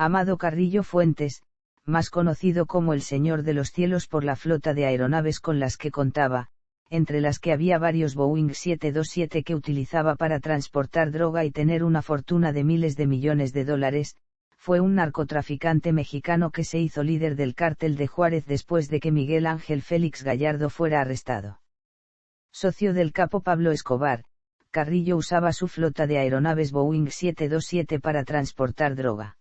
Amado Carrillo Fuentes, más conocido como el Señor de los Cielos por la flota de aeronaves con las que contaba, entre las que había varios Boeing 727 que utilizaba para transportar droga y tener una fortuna de miles de millones de dólares, fue un narcotraficante mexicano que se hizo líder del cártel de Juárez después de que Miguel Ángel Félix Gallardo fuera arrestado. Socio del capo Pablo Escobar, Carrillo usaba su flota de aeronaves Boeing 727 para transportar droga.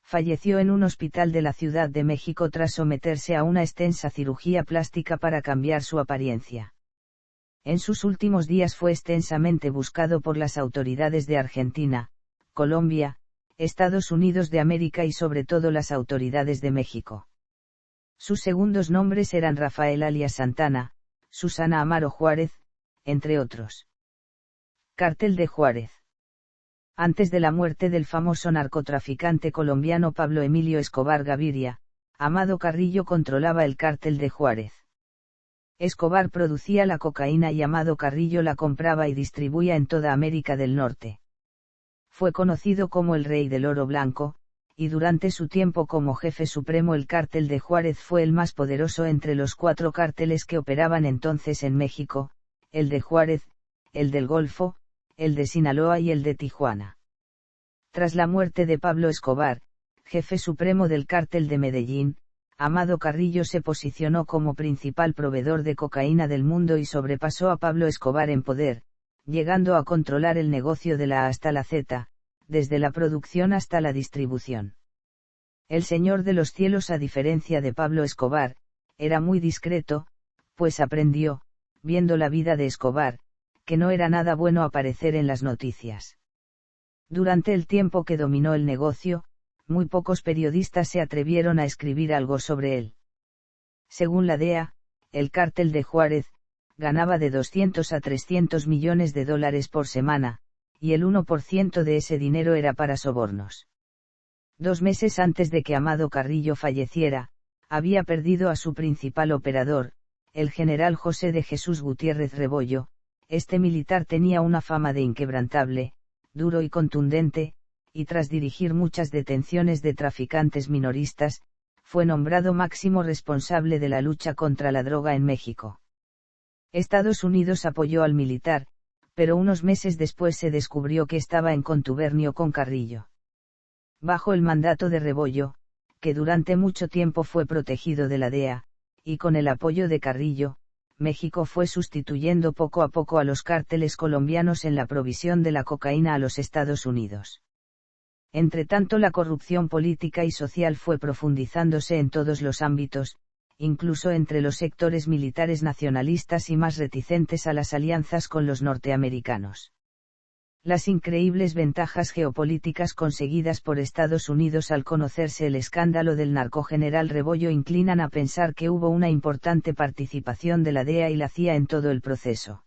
Falleció en un hospital de la Ciudad de México tras someterse a una extensa cirugía plástica para cambiar su apariencia. En sus últimos días fue extensamente buscado por las autoridades de Argentina, Colombia, Estados Unidos de América y sobre todo las autoridades de México. Sus segundos nombres eran Rafael alias Santana, Susana Amaro Juárez, entre otros. Cártel de Juárez. Antes de la muerte del famoso narcotraficante colombiano Pablo Emilio Escobar Gaviria, Amado Carrillo controlaba el cártel de Juárez. Escobar producía la cocaína y Amado Carrillo la compraba y distribuía en toda América del Norte. Fue conocido como el Rey del Oro Blanco, y durante su tiempo como jefe supremo el cártel de Juárez fue el más poderoso entre los 4 cárteles que operaban entonces en México, el de Juárez, el del Golfo, el de Sinaloa y el de Tijuana. Tras la muerte de Pablo Escobar, jefe supremo del cártel de Medellín, Amado Carrillo se posicionó como principal proveedor de cocaína del mundo y sobrepasó a Pablo Escobar en poder, llegando a controlar el negocio de la A hasta la Z, desde la producción hasta la distribución. El Señor de los Cielos, a diferencia de Pablo Escobar, era muy discreto, pues aprendió, viendo la vida de Escobar, que no era nada bueno aparecer en las noticias. Durante el tiempo que dominó el negocio, muy pocos periodistas se atrevieron a escribir algo sobre él. Según la DEA, el cártel de Juárez ganaba de 200 a 300 millones de dólares por semana, y el 1% de ese dinero era para sobornos. 2 meses antes de que Amado Carrillo falleciera, había perdido a su principal operador, el general José de Jesús Gutiérrez Rebollo. Este militar tenía una fama de inquebrantable, duro y contundente, y tras dirigir muchas detenciones de traficantes minoristas, fue nombrado máximo responsable de la lucha contra la droga en México. Estados Unidos apoyó al militar, pero unos meses después se descubrió que estaba en contubernio con Carrillo. Bajo el mandato de Rebollo, que durante mucho tiempo fue protegido de la DEA, y con el apoyo de Carrillo, México fue sustituyendo poco a poco a los cárteles colombianos en la provisión de la cocaína a los Estados Unidos. Entretanto, la corrupción política y social fue profundizándose en todos los ámbitos, incluso entre los sectores militares nacionalistas y más reticentes a las alianzas con los norteamericanos. Las increíbles ventajas geopolíticas conseguidas por Estados Unidos al conocerse el escándalo del narcogeneral Rebollo inclinan a pensar que hubo una importante participación de la DEA y la CIA en todo el proceso.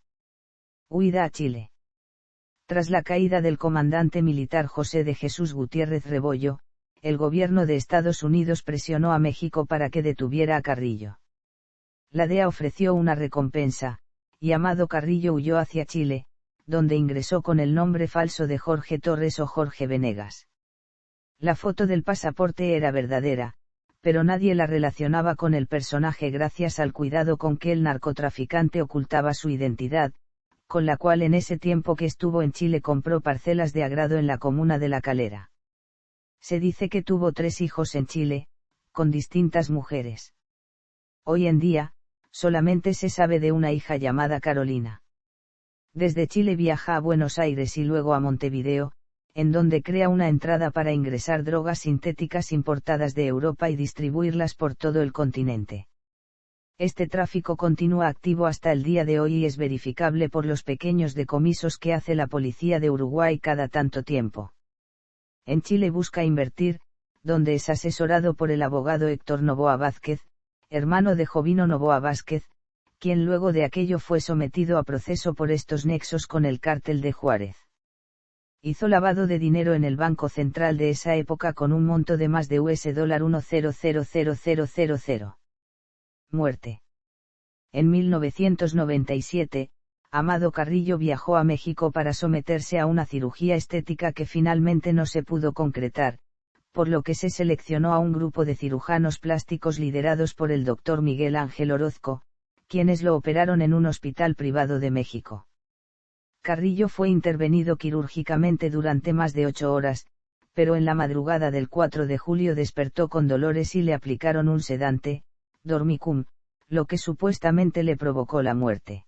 Huida a Chile. Tras la caída del comandante militar José de Jesús Gutiérrez Rebollo, el gobierno de Estados Unidos presionó a México para que detuviera a Carrillo. La DEA ofreció una recompensa, y Amado Carrillo huyó hacia Chile, donde ingresó con el nombre falso de Jorge Torres o Jorge Venegas. La foto del pasaporte era verdadera, pero nadie la relacionaba con el personaje gracias al cuidado con que el narcotraficante ocultaba su identidad, con la cual en ese tiempo que estuvo en Chile compró parcelas de agrado en la comuna de La Calera. Se dice que tuvo 3 hijos en Chile, con distintas mujeres. Hoy en día, solamente se sabe de una hija llamada Carolina. Desde Chile viaja a Buenos Aires y luego a Montevideo, en donde crea una entrada para ingresar drogas sintéticas importadas de Europa y distribuirlas por todo el continente. Este tráfico continúa activo hasta el día de hoy y es verificable por los pequeños decomisos que hace la policía de Uruguay cada tanto tiempo. En Chile busca invertir, donde es asesorado por el abogado Héctor Noboa Vázquez, hermano de Jovino Noboa Vázquez, quien luego de aquello fue sometido a proceso por estos nexos con el cártel de Juárez. Hizo lavado de dinero en el Banco Central de esa época con un monto de más de $1,000,000. Muerte. En 1997, Amado Carrillo viajó a México para someterse a una cirugía estética que finalmente no se pudo concretar, por lo que se seleccionó a un grupo de cirujanos plásticos liderados por el doctor Miguel Ángel Orozco, quienes lo operaron en un hospital privado de México. Carrillo fue intervenido quirúrgicamente durante más de 8 horas, pero en la madrugada del 4 de julio despertó con dolores y le aplicaron un sedante, Dormicum, lo que supuestamente le provocó la muerte.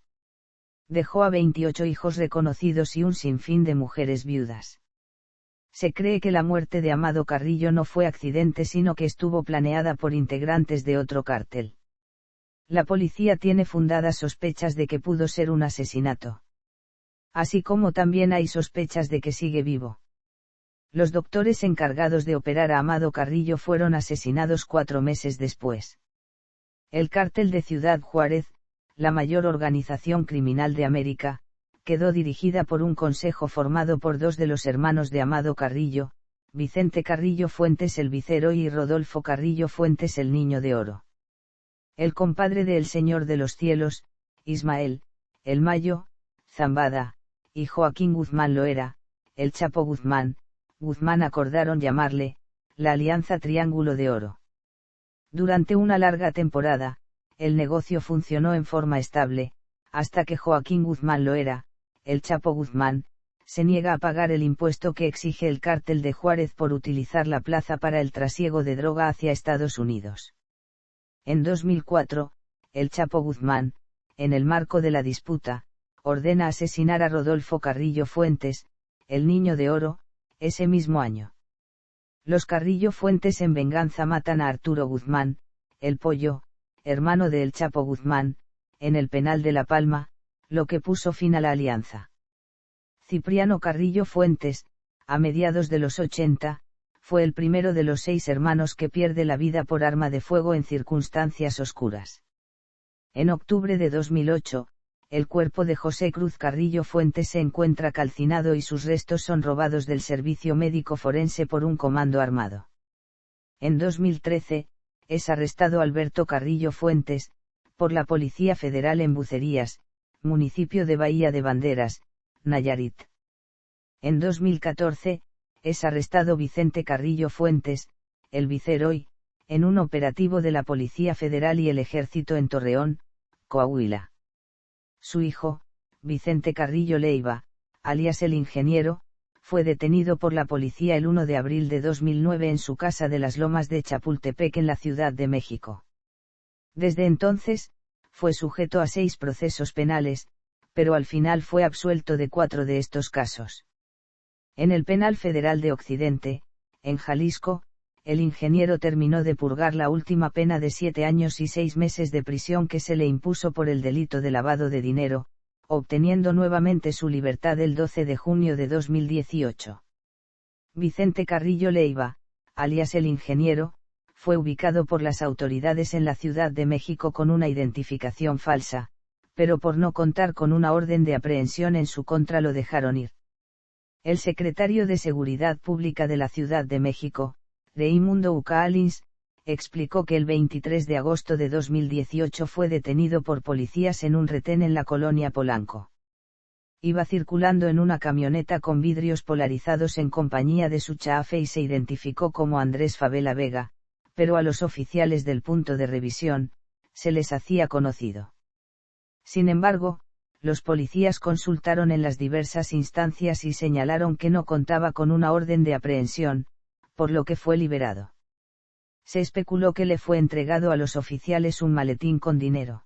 Dejó a 28 hijos reconocidos y un sinfín de mujeres viudas. Se cree que la muerte de Amado Carrillo no fue accidente sino que estuvo planeada por integrantes de otro cártel. La policía tiene fundadas sospechas de que pudo ser un asesinato. Así como también hay sospechas de que sigue vivo. Los doctores encargados de operar a Amado Carrillo fueron asesinados 4 meses después. El cártel de Ciudad Juárez, la mayor organización criminal de América, quedó dirigida por un consejo formado por 2 de los hermanos de Amado Carrillo, Vicente Carrillo Fuentes el Viceroy y Rodolfo Carrillo Fuentes el Niño de Oro. El compadre de El Señor de los Cielos, Ismael, El Mayo, Zambada, y Joaquín Guzmán Loera, El Chapo Guzmán acordaron llamarle, la Alianza Triángulo de Oro. Durante una larga temporada, el negocio funcionó en forma estable, hasta que Joaquín Guzmán Loera, El Chapo Guzmán, se niega a pagar el impuesto que exige el cártel de Juárez por utilizar la plaza para el trasiego de droga hacia Estados Unidos. En 2004, El Chapo Guzmán, en el marco de la disputa, ordena asesinar a Rodolfo Carrillo Fuentes, el Niño de Oro, ese mismo año. Los Carrillo Fuentes en venganza matan a Arturo Guzmán, el Pollo, hermano de El Chapo Guzmán, en el penal de La Palma, lo que puso fin a la alianza. Cipriano Carrillo Fuentes, a mediados de los 80, fue el primero de los 6 hermanos que pierde la vida por arma de fuego en circunstancias oscuras. En octubre de 2008, el cuerpo de José Cruz Carrillo Fuentes se encuentra calcinado y sus restos son robados del servicio médico forense por un comando armado. En 2013, es arrestado Alberto Carrillo Fuentes, por la Policía Federal en Bucerías, municipio de Bahía de Banderas, Nayarit. En 2014, es arrestado Vicente Carrillo Fuentes, el Viceroy, en un operativo de la Policía Federal y el Ejército en Torreón, Coahuila. Su hijo, Vicente Carrillo Leiva, alias el Ingeniero, fue detenido por la policía el 1 de abril de 2009 en su casa de las Lomas de Chapultepec en la Ciudad de México. Desde entonces, fue sujeto a 6 procesos penales, pero al final fue absuelto de 4 de estos casos. En el Penal Federal de Occidente, en Jalisco, el ingeniero terminó de purgar la última pena de 7 años y 6 meses de prisión que se le impuso por el delito de lavado de dinero, obteniendo nuevamente su libertad el 12 de junio de 2018. Vicente Carrillo Leiva, alias el Ingeniero, fue ubicado por las autoridades en la Ciudad de México con una identificación falsa, pero por no contar con una orden de aprehensión en su contra lo dejaron ir. El secretario de Seguridad Pública de la Ciudad de México, Raimundo Ucaalins, explicó que el 23 de agosto de 2018 fue detenido por policías en un retén en la colonia Polanco. Iba circulando en una camioneta con vidrios polarizados en compañía de su chafe y se identificó como Andrés Favela Vega, pero a los oficiales del punto de revisión, se les hacía conocido. Sin embargo, los policías consultaron en las diversas instancias y señalaron que no contaba con una orden de aprehensión, por lo que fue liberado. Se especuló que le fue entregado a los oficiales un maletín con dinero.